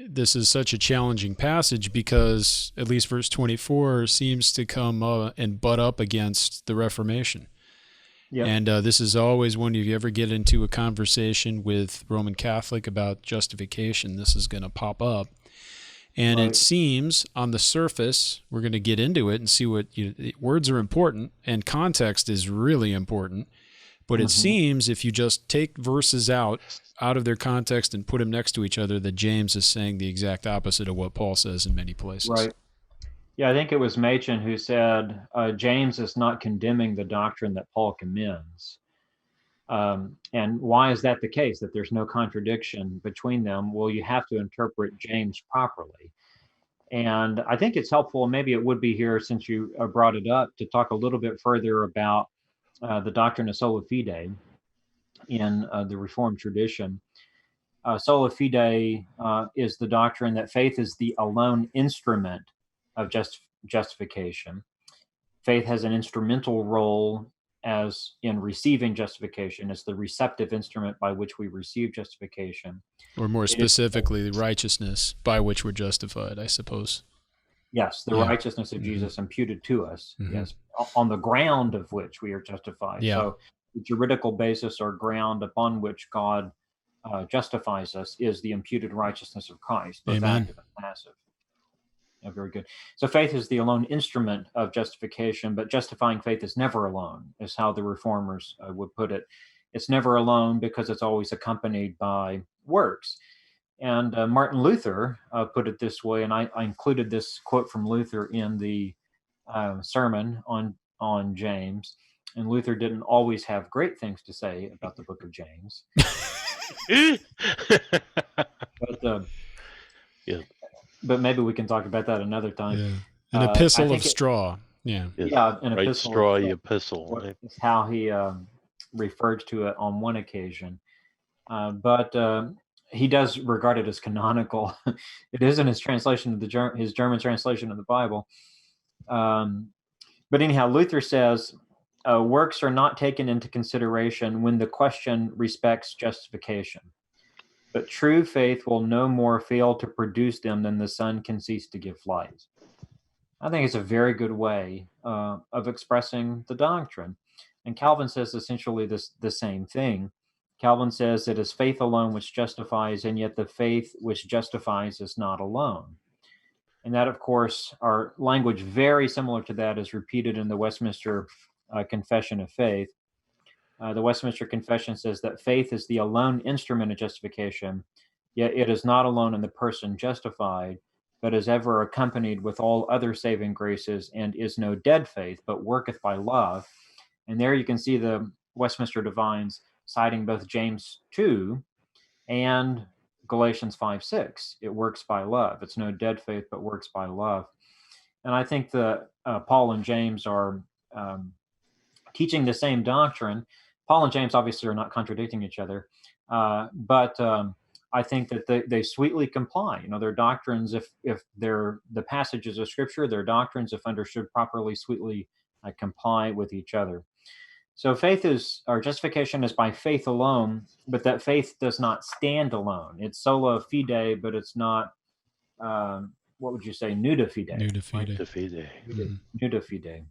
this is such a challenging passage because at least verse 24 seems to come and butt up against the Reformation. Yep. And this is always when you ever get into a conversation with Roman Catholic about justification, this is going to pop up. And Right. it seems on the surface, we're going to get into it and see words are important and context is really important. But it seems if you just take verses out of their context and put them next to each other, that James is saying the exact opposite of what Paul says in many places. Right. Yeah, I think it was Machen who said James is not condemning the doctrine that Paul commends. And why is that the case, that there's no contradiction between them? Well, you have to interpret James properly. And I think it's helpful, maybe it would be here since you brought it up, to talk a little bit further about the doctrine of sola fide in the Reformed tradition. Sola fide is the doctrine that faith is the alone instrument of justification. Faith has an instrumental role as in receiving justification. It's the receptive instrument by which we receive justification. Or more specifically, the righteousness by which we're justified, I suppose. Yes, the righteousness of Jesus imputed to us, yes, on the ground of which we are justified. Yeah. So the juridical basis or ground upon which God justifies us is the imputed righteousness of Christ, both active and passive. Yeah, very good. So faith is the alone instrument of justification, but justifying faith is never alone, is how the Reformers would put it. It's never alone because it's always accompanied by works. And Martin Luther put it this way, and I included this quote from Luther in the sermon on James. And Luther didn't always have great things to say about the book of James. But maybe we can talk about that another time. Yeah. An epistle of straw. Yeah. Yeah, an Right, epistle. strawy epistle. Is how he referred to it on one occasion. But he does regard it as canonical. It is in his translation of his German translation of the Bible. But anyhow, Luther says works are not taken into consideration when the question respects justification. But true faith will no more fail to produce them than the sun can cease to give light. I think it's a very good way of expressing the doctrine. And Calvin says essentially the same thing. Calvin says it is faith alone which justifies, and yet the faith which justifies is not alone. And that, of course, our language very similar to that is repeated in the Westminster Confession of Faith. The Westminster Confession says that faith is the alone instrument of justification, yet it is not alone in the person justified, but is ever accompanied with all other saving graces, and is no dead faith, but worketh by love. And there you can see the Westminster Divines citing both James 2 and Galatians 5:6. It works by love. It's no dead faith, but works by love. And I think that Paul and James are teaching the same doctrine. Paul and James obviously are not contradicting each other, but I think that they sweetly comply. You know, their doctrines, if they're the passages of Scripture, their doctrines, if understood properly, sweetly comply with each other. So justification is by faith alone, but that faith does not stand alone. It's sola fide, but it's not, what would you say, nuda fide? Nuda fide. Nuda fide. Nuda fide.